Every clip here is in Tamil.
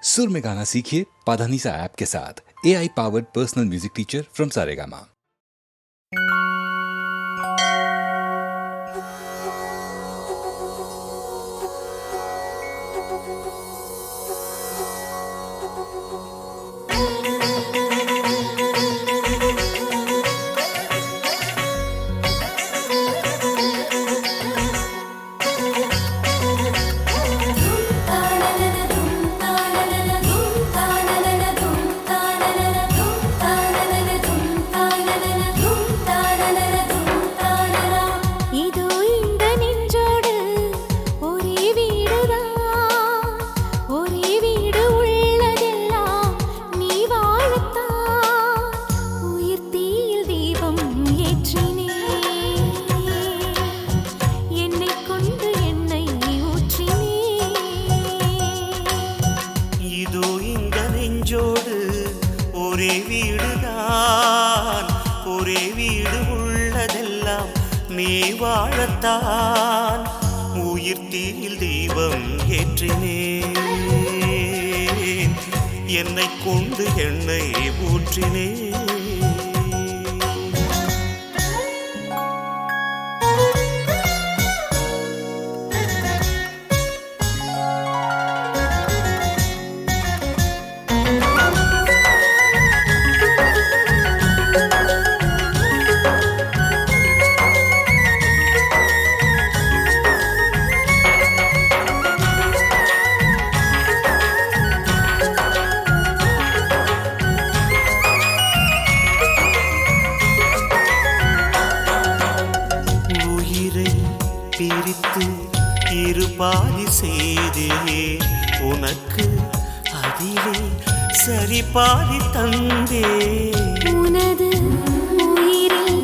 सुर में गाना सीखिए पाधानीसा ऐप के साथ। AI powered personal music teacher from Saregama. வாழத்தான் உயிர் தீயில் தீபம் ஏற்றினேன், என்னை கொண்டு எண்ணெய் ஊற்றினேன். பிரித்து இருபாதி செய்தே உனக்கு அதிலே சரிபாதி தந்தே. உனது உயிரில்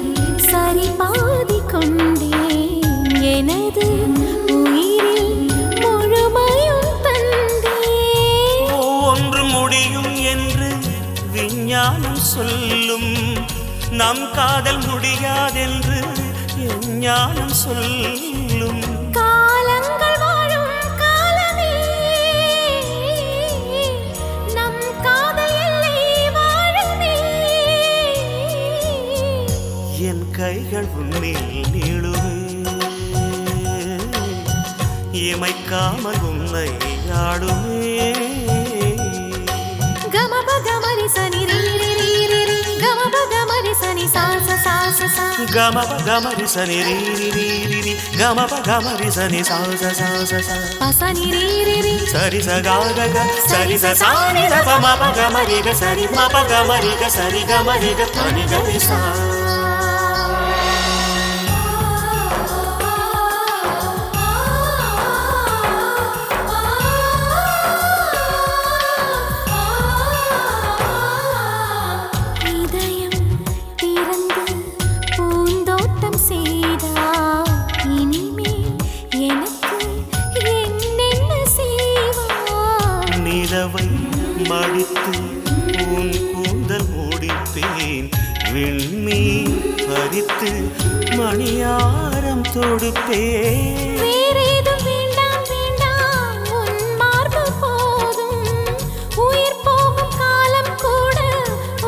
சரிபாதி கொண்டே, எனது உயிரில் முழுமையும் தந்தே. ஒன்று முடியும் என்று விஞ்ஞானம் சொல்லும், நம் காதல் முடியாதென்று ஞானம் சொல்லும். காலங்கள் வாழும் காலமே நம் காதல் எல்லை வாழுமே. என் கைகள் உன்னில் நீளுமே, இமைக்காமல் உன்னை ஆடுமே. கமப கமரி சனி ரீ ரீ ரீ ரீ, கமப கமரி சனி சா சா சா சா, கமப கமரி சனி ரீ ரீ ரீ ரீ, கமப கமரி சனி சா சா சா சா, பசனி ரீ ரீ ரீ, சரி ச க க க, சரி ச சா நி த ப ம ப கமரி க, சரி ம ப கமரி க, சரி கமரி க ப நி க ரி சா. நிலவை மடித்து உன் கூந்தல் முடிப்பேன், விண்மீன் பறித்து மணியாரம் தொடுப்பேன். வேறேதும் வேண்டாம் வேண்டாம், உன் மார்பு போதும். உயிர் போகும் காலம் கூட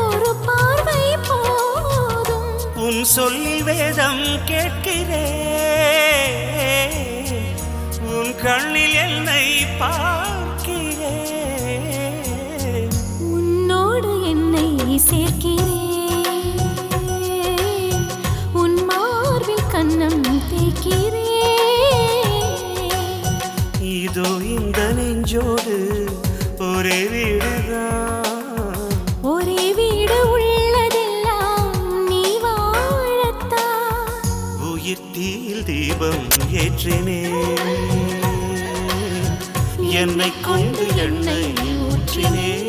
ஒரு பார்வை போதும். உன் சொல்லில் வேதம் கேட்கிறேன், உன் கண்ணில் என்னை பார்க்கிறேன். உன்னோடு என்னை சேர்க்கிறேன், உன் மார்பில் கன்னம் தேய்க்கிறேன். இதோ இந்த நெஞ்சோடு ஒரே வீடுதான், ஒரே வீடு உள்ளதெல்லாம் நீ வாழத்தான். உயிர் தீயில் தீபம் ஏற்றினேன், என்னை கொண்டு எண்ணெய் ஊற்றினேன்.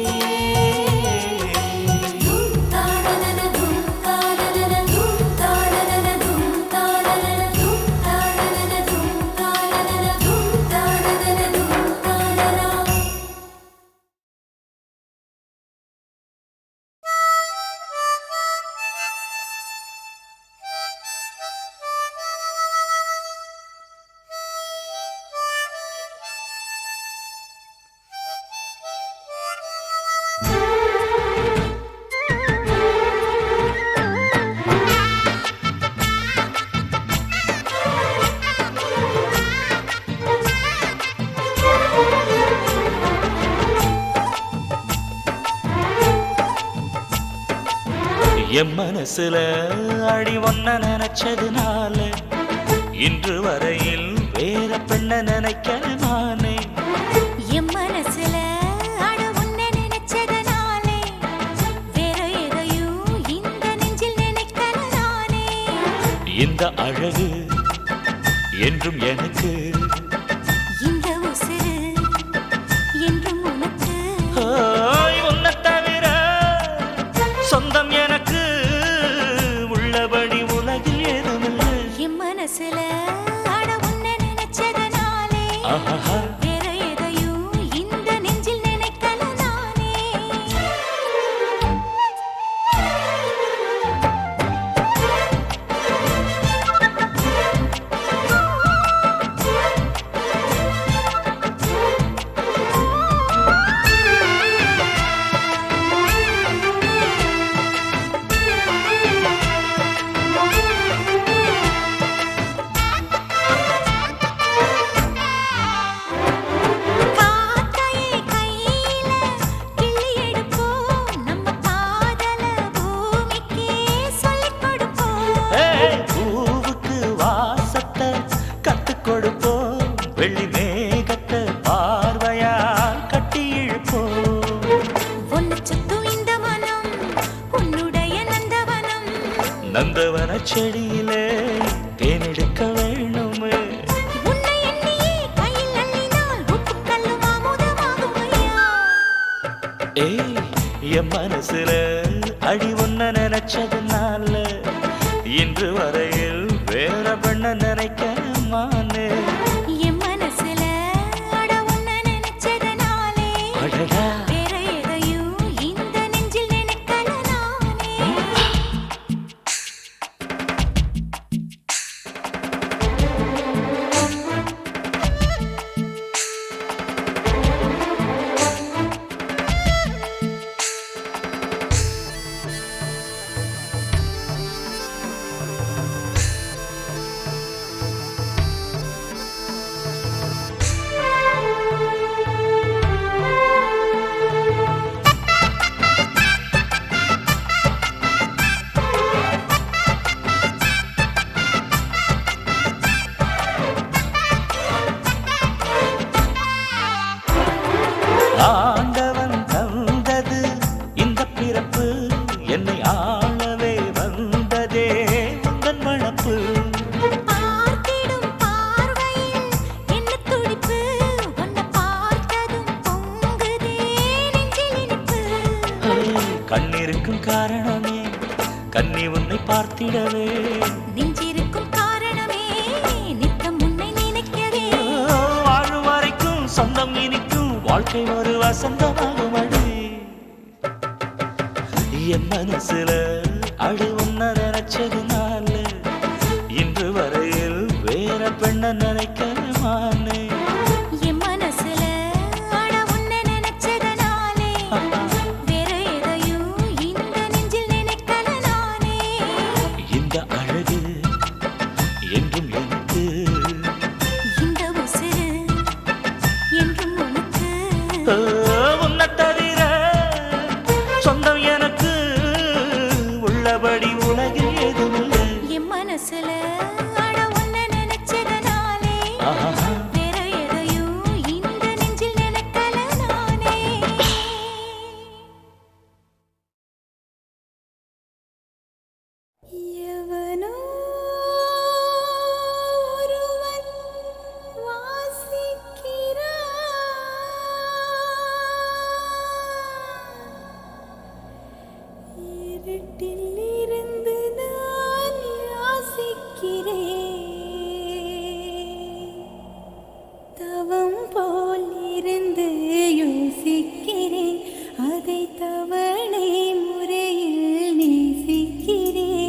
என் மனசுல அடி ஒன்ன நினைச்சதுனால இன்று வரையில் வேற பெண்ண நினைக்கிற நானே. என் மனசுல அட உன்னை நினைச்சதனாலே வேற எதையும் இந்த நெஞ்சில் நினைக்கல நானே. இந்த அழகு என்றும் எனக்கு, இந்த உசுரு என்றும் உனக்கு. உன்னை தவிர சொந்தம் எனக்கு உள்ளபடி உலகில் ஏதுமில்லை. என் மனசுல அட உன்னை நினைச்சதனாலே ஆஹா வேற எதையும் இந்த நெஞ்சில் நினைக்கல நானே. காக்கையை கையில கிள்ளி எடுப்போம், நம்ம காதல பூமிக்கே சொல்லிக் கொடுப்போம். பூவுக்கு வாசத்தை கத்துக் கொடுப்போம், வெள்ளி மேகத்தை பார்வையால் கட்டி இழுப்போம். உன்னை சுத்தும் இந்த மனம் உன்னுடைய நந்தவனம். நந்தவன செடியிலே தேனெடுக்க வேணுமே. உன்னை எண்ணியே கையில் அள்ளினால் உப்புக்கல்லும் அமுதமாகும் ஐயா. என் மனசுல அடி ஒன்ன நினைச்சதுனால இன்று வரையில் வேற பெண்ண நினைக்க மானே. என் மனசுல அட உன்னை நினைச்சதனாலே அடடா வேற எதையும் இந்த நெஞ்சில் நினைக்கல நானே. ஆண்டவன் தந்தது இந்த பிறப்பு, என்னை ஆளவே வந்ததே உந்தன் வளப்பு. பார்த்திடும் பார்வையில் என்ன துடிப்பு, உன்னை பார்த்ததும் பொங்குதே நெஞ்சில் இனிப்பு. கண்ணிருக்கும் காரணமே கண்ணி உன்னை பார்த்திடவே, நெஞ்சிருக்கும் காரணமே நித்தம் உன்னை நினைக்கவே. வாழும் வரைக்கும் சொந்தம் இனிக்கும், வாழ்க்கை ஒரு வசந்தமாகும் அடி. என் மனசுல அடி ஒன்ன நினைச்சதுனால இன்று வரையில் வேற பெண்ண நினைக்கிறமானே. என் மனசுல அட உன்னை நினைச்சதனாலே வேற எதையும் இந்த நெஞ்சில் நினைக்கல நானே. இந்த அழகு என்றும் எனக்கு, இந்த உசுரு என்றும் உனக்கு. உன்னை தவிர சொந்தம் எனக்கு உள்ளபடி உலகில் ஏதுமில்லை. என் மனசுல அட உன்னை நினைச்சதனாலே ஆஹா வேற எதையும் இந்த நெஞ்சில் நினைக்கல நானே. எவனோ ஒருவன் வாசிக்கிறான், இருட்டில் இருந்து நான் யாசிக்கிறேன். தவம் போல் இருந்து யோசிக்கிறேன், அதை தவணை முறையில் நேசிக்கிறேன்.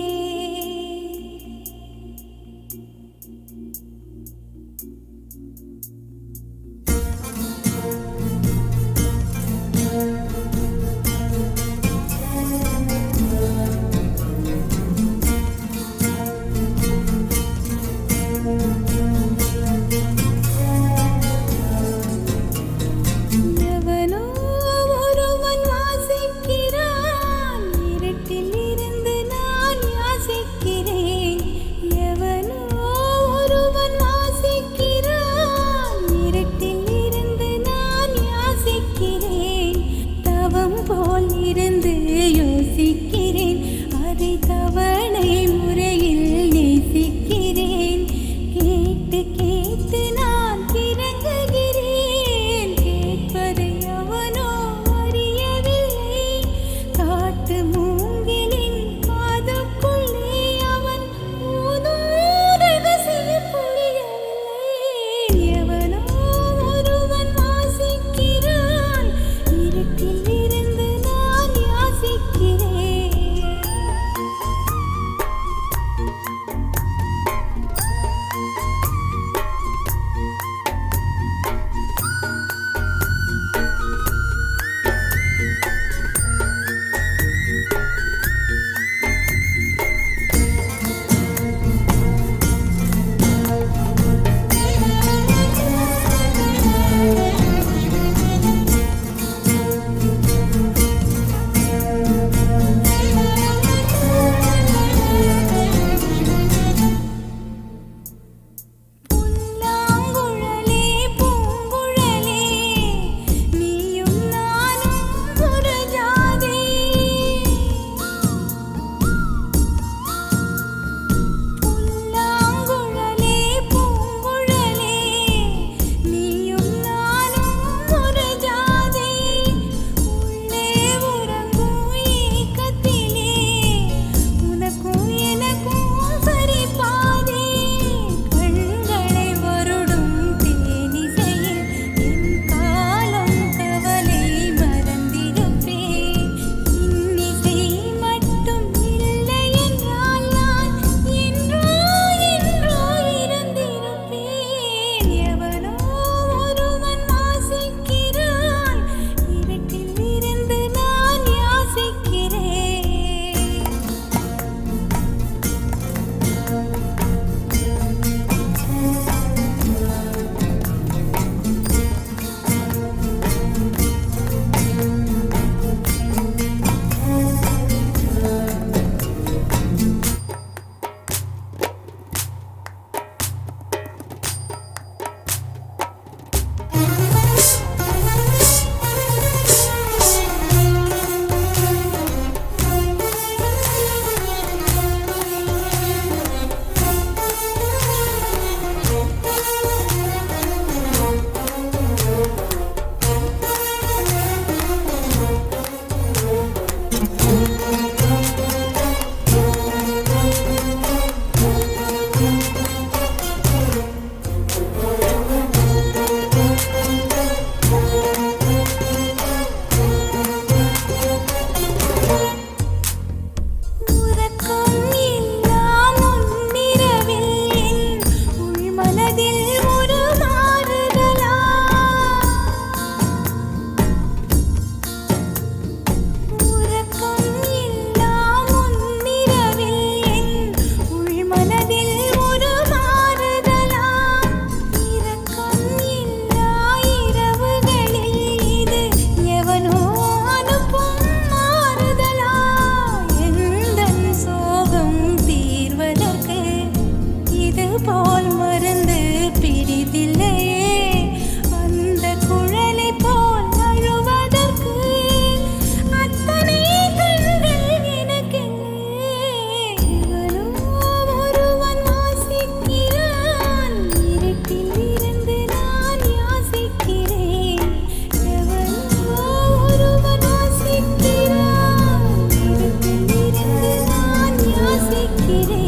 இருந்து யோசிக்கிறேன், அதை தவணை முறையில் நேசிக்கிறேன். கேட்டு கேட்டு நான் கிறங்குகிறேன், கேட்பதை அவனோ அறியவில்லை. காட்டு மூங்கிலின் காதுக்குள்ளே அவன் ஊதும் ரகசியம் புரியவில்லை. எவனோ ஒருவன் வாசிக்கிறான், இருட்டில் இருந்து நான் யாசிக்கிறேன். புல்லாங்குழலே பூங்குழலே, நீயும் நானும் ஒரு ஜாதி. புல்லாங்குழலே பூங்குழலே, நீயும் நானும் ஒரு ஜாதி. உள்ளே உறங்கும் ஏக்கத்திலே உனக்கும் எனக்கும் சரி பாதி. கண்களை வருடும் தேனிசையில் என் காலம் கவலை மறந்திருப்பேன். இன்னிசை மட்டும் இல்லை என்றால் நான் என்றோ என்றோ இறந்திருப்பேன். எவனோ ஒருவன் வாசிக்கிறான், இருட்டில் இருந்து நான் யாசிக்கிறேன். உறக்கம் எல்லாம் முன்னிரவில் என் உள்மனதில் ஒரு மாறுதலா. உறக்கம் எல்லாம் முன்னிரவில் என் உள்மனதில் ஒரு மாறுதலா. இரக்கம் இல்லா இரவுகளில் இது எவனோ அனுப்பும் மாறுதலா. எந்தன் சோகம் தீர்வதற்கு இது போல் மருந்து பிரிதில்லையே. அந்த குழலை போல் அழுவதற்கு அத்தனை கண்கள் எனக்கில்லை. எவனோ ஒருவன் வாசிக்கிறான், இருட்டில் இருந்து நான் யாசிக்கிறேன். எவனோ ஒருவன் வாசிக்கிறான், இருட்டில் இருந்து நான் யாசிக்கிறேன்.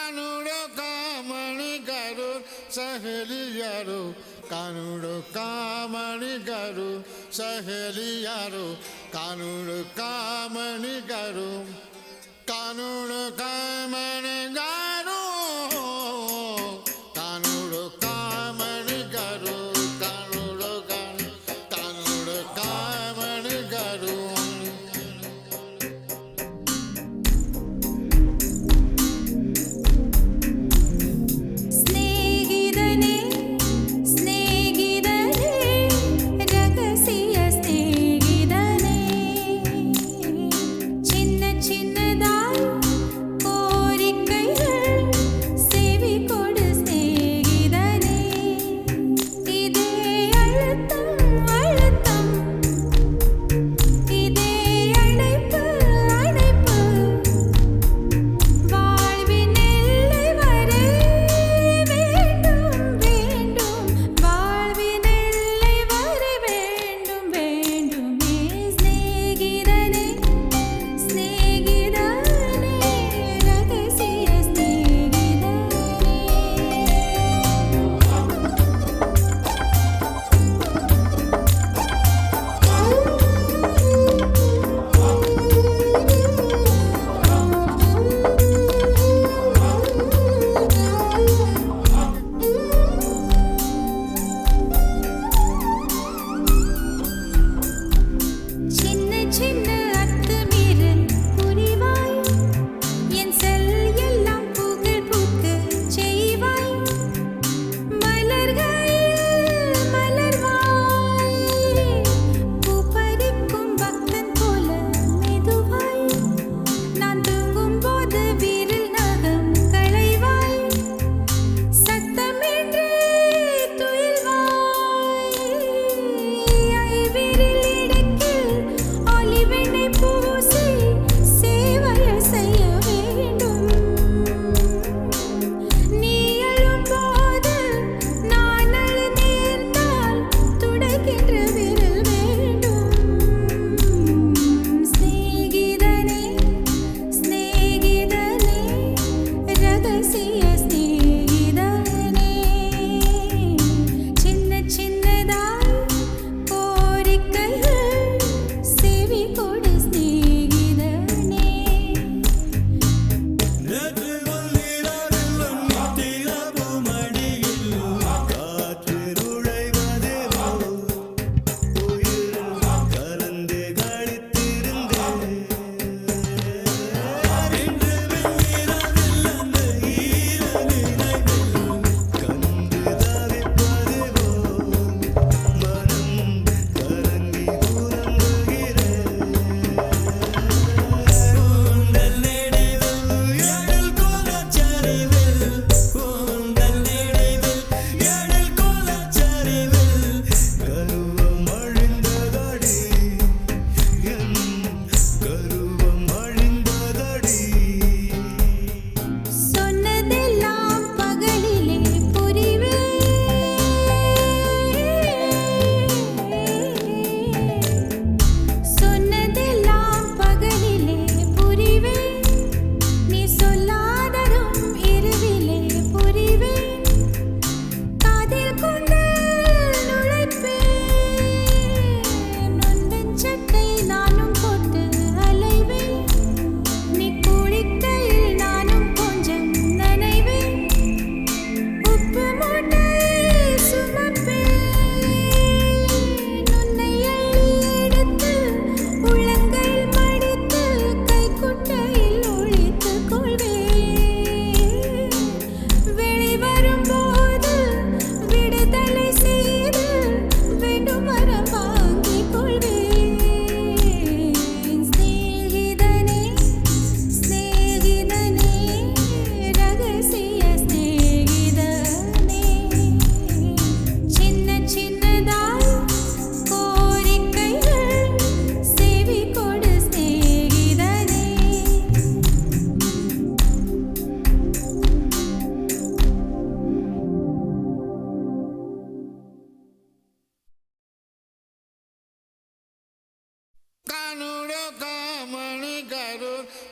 कानूड़ो कामणि करो सहेलियारो कानूड़ो कामणि करो सहेलियारो कानूड़ो कामणि करो कानूड़ो कामणि करो कानूड़ो कामणि करो कानूड़ो कामणि करो സ്നേഹിതനേ സ്നേഹിതനേ രഹസ്യ സ്നേഹിതനേ ചിന്ന ചിന്നദായി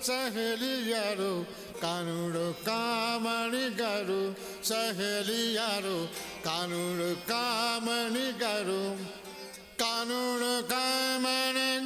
સહેલિયારો કાનુડો કામણી કરું સહેલિયારો કાનુડો કામણી કરું કાનુડો કામણી